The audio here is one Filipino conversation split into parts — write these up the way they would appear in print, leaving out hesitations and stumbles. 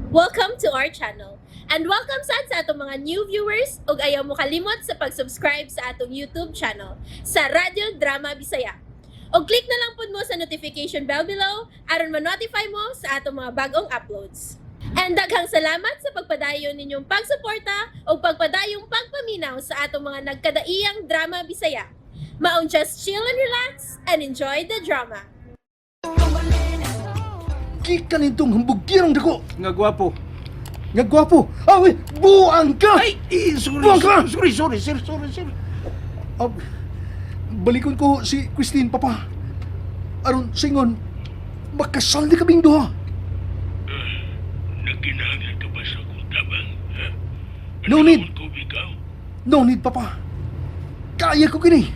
Welcome to our channel. And welcome sa atong mga new viewers ug ayaw mo kalimot sa pag-subscribe sa atong YouTube channel sa Radio Drama Bisaya. O click na lang pud mo sa notification bell below aron ma-notify mo sa atong mga bagong uploads. And daghang salamat sa pagpadayon ninyong pagsuporta o pagpadayong pagpaminaw sa atong mga nagkadaiyang Drama Bisaya. Maong just chill and relax and enjoy the drama. Kika nitong hambugirang dako. Nga gwapo. Nga gwapo. Awi, buang ka! Sorry, Buang ka! sorry, sir. Ah, balikon ko si Christine, papa. Aron, singon, makasal di kaming duha. Nagkinahanglan ka ba sa akong tabang, ha? No need. Panahon ko, ikaw. No need, papa. Kaya ko kini.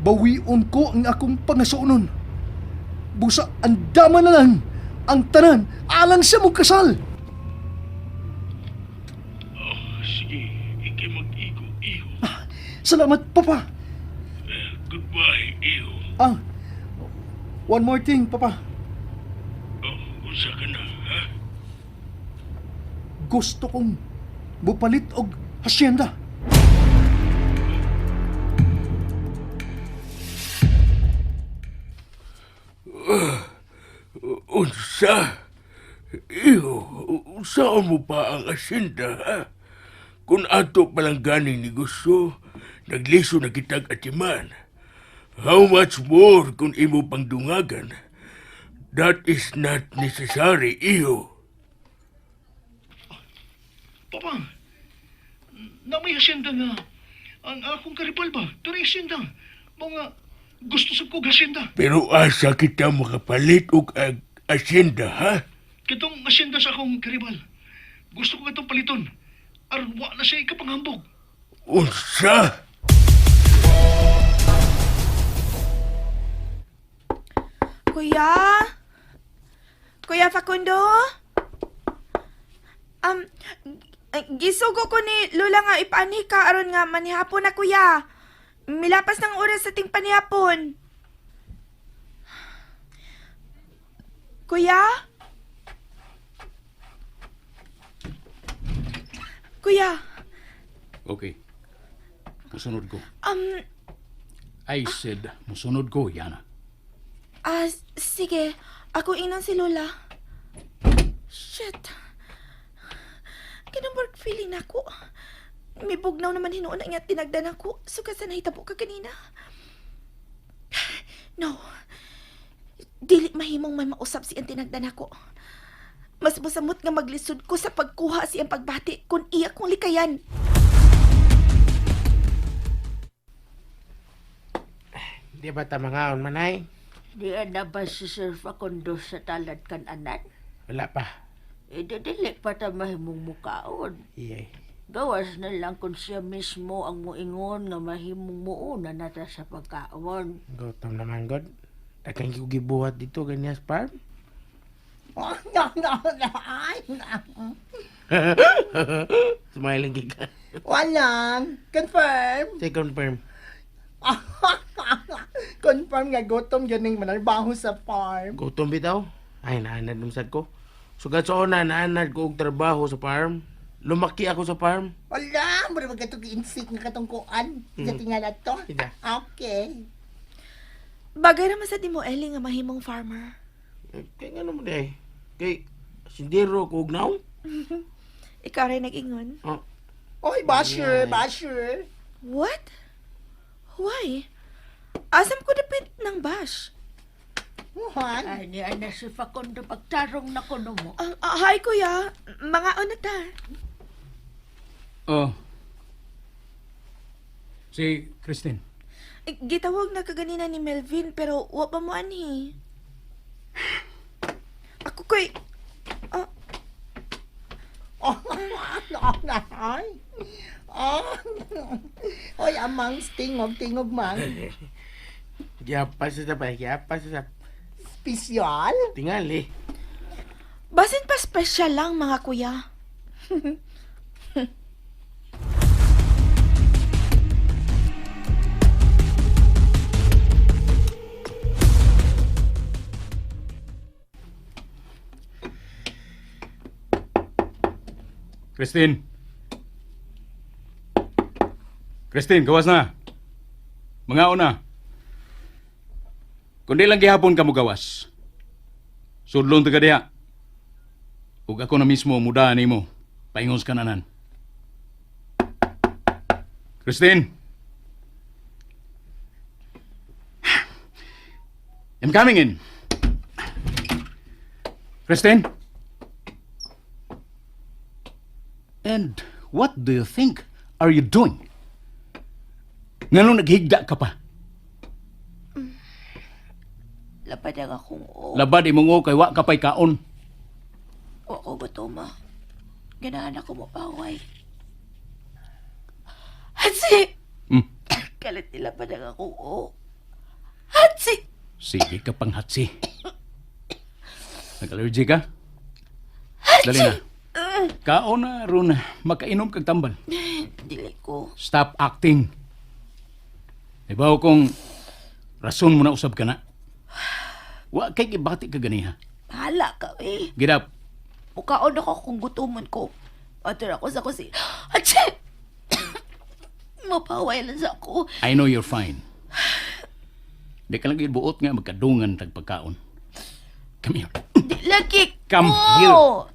Bawion ko ang akong pangasuonon. Busa, andaman na lang ang tanan alang sa mong kasal. Sige, ikay mag-igo-iho. Salamat, papa. Goodbye, iho. One more thing, papa. Unsa ka na, ha? Gusto kong bupalit og hasyenda. Unsa? Iho, saan mo pa ang asinda, ha? Kung ato palang ganing negosyo, nagliso na kitag atiman. How much more kung imo pang dungagan? That is not necessary, iho. Papa, na may hasyenda nga. Ang akong karibal ba? Doon hasyenda. Mga gusto sa kong hasyenda. Pero asa kita makapalit og asyenda, ha? Kitong hasyenda sa akong karibal. Gusto ko itong paliton. Arwa na siya ikapanghambog. Unsa? Kuya? Kuya Facundo? Gisugo ko ni Lola nga ipaani ka aron nga manihapon na kuya. Milapas ng oras sa ting panihapon. Kuya? Kuya? Okay. Musunod ko. I said, musunod ko, Yana. Sige. Ako inon si Lola. Shit. Kinamorg feeling ako. May bugnaw naman hinuon na niya tinagdan ako. Suka sa nahitabo ka kanina. No. Dili mahimong may mausap siyang tinagdan ako. Mas musamot nga maglisod ko sa pagkuha siyang pagbati kung iya kong likayan. Di ba tamangaon manay? Di na ba si Sir Facundo sa talad kan anan? Wala pa. Dili pa ta mahimong mukaon. Iyay. Gawas na lang kung siya mismo ang muingon nga mahimong muuna na ta sa pagkaon. Gutom naman, God. Takang gibuhat dito, ganyan sa farm. Smiling ka. Walang. Confirm. Say confirm. Confirm nga gutom yun yung manarbaho sa farm. Gutom bitaw? Ay, naanad numsad ko. Sugat sa una, naanad ko og trabaho sa farm. Lumaki ako sa farm. Wala. Mura magkatong insik nga katungkuan. Sa tingala to. Ida. Okay. Bagay naman sa Timo Eli nga mahimong farmer. Kaya nga naman eh. Kay, sindiro ko og naw. Ikaw rin nag-ingon. Oh, Oy, basher, Yeah. basher. What? Why? Asam ko dapit ng bash. Muhan. Ay, niya na si Facundo pagtarong na kuno mo. Hi, kuya. Mga ano ta? Oh. Si Christine. Gitawag na kaganina ni Melvin pero wa pa mo anhi. Ako ko'y... Oh, ay. Oh. Oy, amang tingog mang. Gyapa sa sabay, gyapa sa Special. tingali. Basin pa special lang mga kuya. Christine! Christine, gawas na. Mga una. Kundi lang gihapon ka mo gawas. Sudlon taga diha. Ug ako na mismo mudaan nimo. Paingon sa kananan. Christine! I'm coming in. Christine? And what do you think are you doing? Nganong naghigda ka pa? Lapad ang akong o. Labad imong o kay wa ka pa'y kaon. O ako gutom, Ganahan ako mapaway. Hatsi! Hmm. Kalit nila pa ang akong o. Hatsi! Sige ka pang hatsi. Nag-allergy ka? Hatsi! Dali na. Kaon na ron makainom kag tambal. Dili ko. Stop acting. Ibaw kung rason mo na usab ka na. Wa kay gibati ka ganiha. Bahala ka, Gidap. Mukaon ako kung gutomon ko. Atir ako sa kusi. Hatsi! Mapaway lang sa ako. I know you're fine. Di ka lang buot nga magkadungan tag pagkaon. Come here. Di lagi Come ko. here.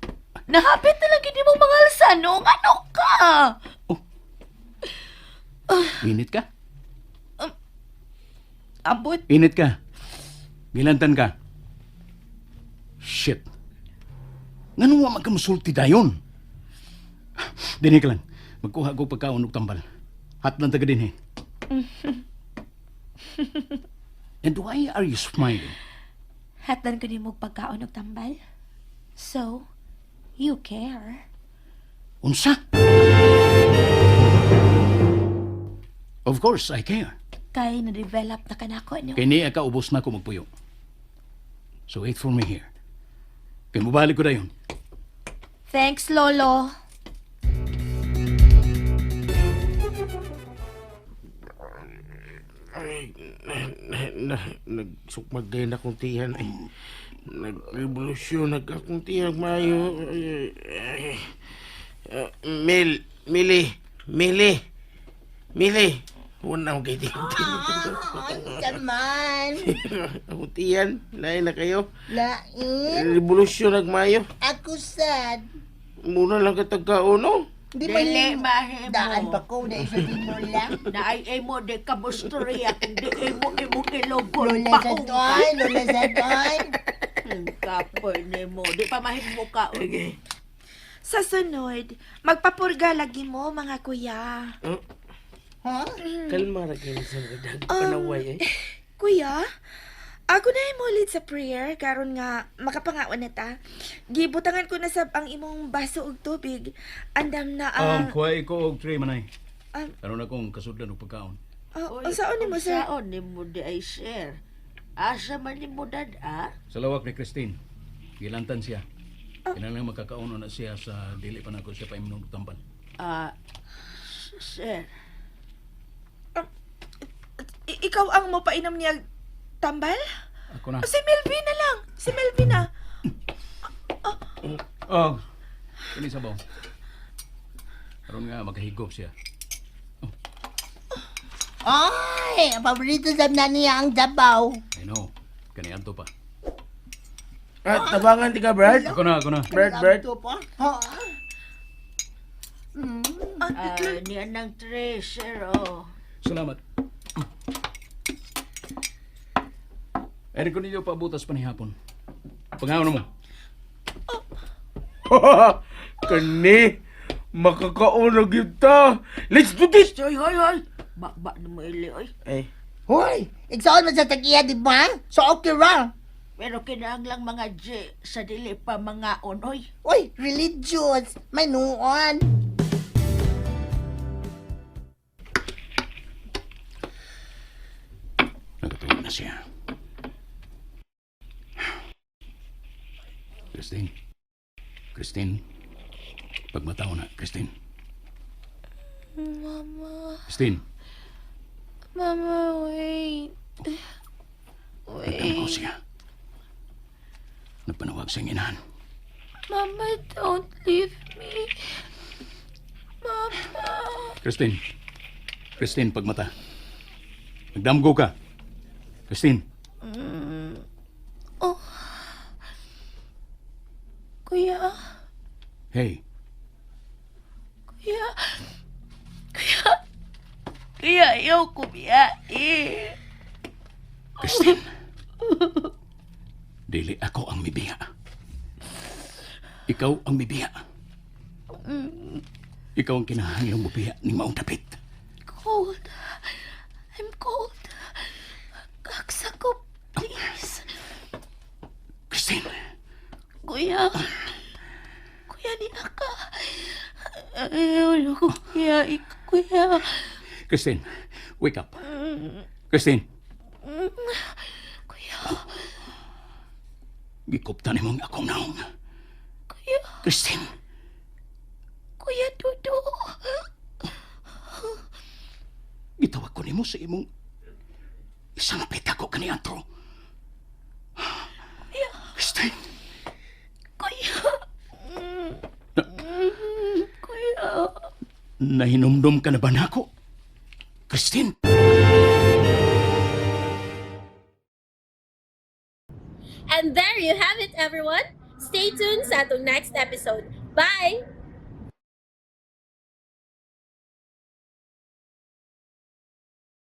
Nahapit na lagi di mong mga alsanong. Ano ka? Init ka? Ambot. Init ka. Gilantan ka. Shit. Nganong wa magkamusulti dayon? Dini ka lang. Magkuha ko pagkaon og tambal. Hat lang taga din And why are you smiling? Hatan ko ni mo pagkaon og tambal. So, you care. Unsa? Of course, I care. Kay na-develop na kanako niyo. Kay niya ka ubos na ko magpuyo. So wait for me here. Kay mubalik ko dayon. Thanks, Lolo. Ay, nagsukmag din akong tiyan. Ay, nag-revolusyon akong tiyan. Mayo. Mili. Wala akong kay tiyan. Taman. Akong tiyan. Lain na kayo. Lain. Revolusyon mayo. Ako sad. Muna lang katagkaon, no? Di Dili mahimo. Daan pa ko na isa din mo lang. Naay mo de kabustorya kundi imo kilogol Lola sa toy, lola sa toy. Kapoy nimo di pa mahimo ka. Sa sunod, magpapurga lagi mo, mga kuya. Ha? Kalma ra kayo sa dag panaway, eh. Kuya, ako na imulit sa prayer karon nga makapangawan na ta. Gibutangan ko na sab ang imong baso og tubig. Andam na ang Kuha ko og tray manay. Um, Karon akong kasudlan og pagkaon. saan ni mo sir? Saon nimo di ay share. Asa man nimo dad-a? Sa lawak ni Christine. Gilantan siya. Kinahanglan makakaon na siya sa dili pa nako siya pa iminom og tambal. Share. Ikaw ang mo painom niya tambal? Ako na. Si Melvin na lang. Si Melvin na. Oh. Kini sabaw. Karon nga magahigop siya. Ay, ang paborito sa na niya ang dabaw. I know. Kani adto pa. Tabangan ti ka, Brad? Ako na. Brad. Ito pa. Ha? Niyan ng treasure Salamat. Eri ko ninyo pabutas panihapon. Pangawon mo. Kani, makakaunag yun ta. Let's do this! Hoy. Ba mo ili oy. Ay, Hoy, iksaon man sa tagiya, di ba? So okay ra. Pero kinahanglang mga J sa dili pa mga onoy. Uy, religious. May nuon. Nagatuwa na siya. Christine. Pagmataw na, Christine. Mama. Christine, Mama, wait. nagtanaw siya. Nagpanawag sa inahan. Mama, don't leave me. Christine. Christine, pagmata. Nagdamgo ka. Christine. Oh. Kuya, Hey. kuya. Kuya, ayaw ko biyahe. Christine. Dili ako ang mibiya. Ikaw ang mibiya. Ikaw ang kinahanglang mubiya ni maong dapit. Cold. I'm cold. Kaksa ko, please. Christine. Kuya. Kuya, ni Aka. Ayaw ko biyahe, kuya. Christine, wake up. Christine. Kuya, Gikupta ni mong akong naong. kuya, Christine. kuya Dudu. Gitawag ko nimo sa imong isang pita ko kaniadto. Kuya, Christine. kuya. Kuya. Nahinumdum ka na ba nako? Christine. And there you have it, everyone. Stay tuned sa atong next episode. Bye!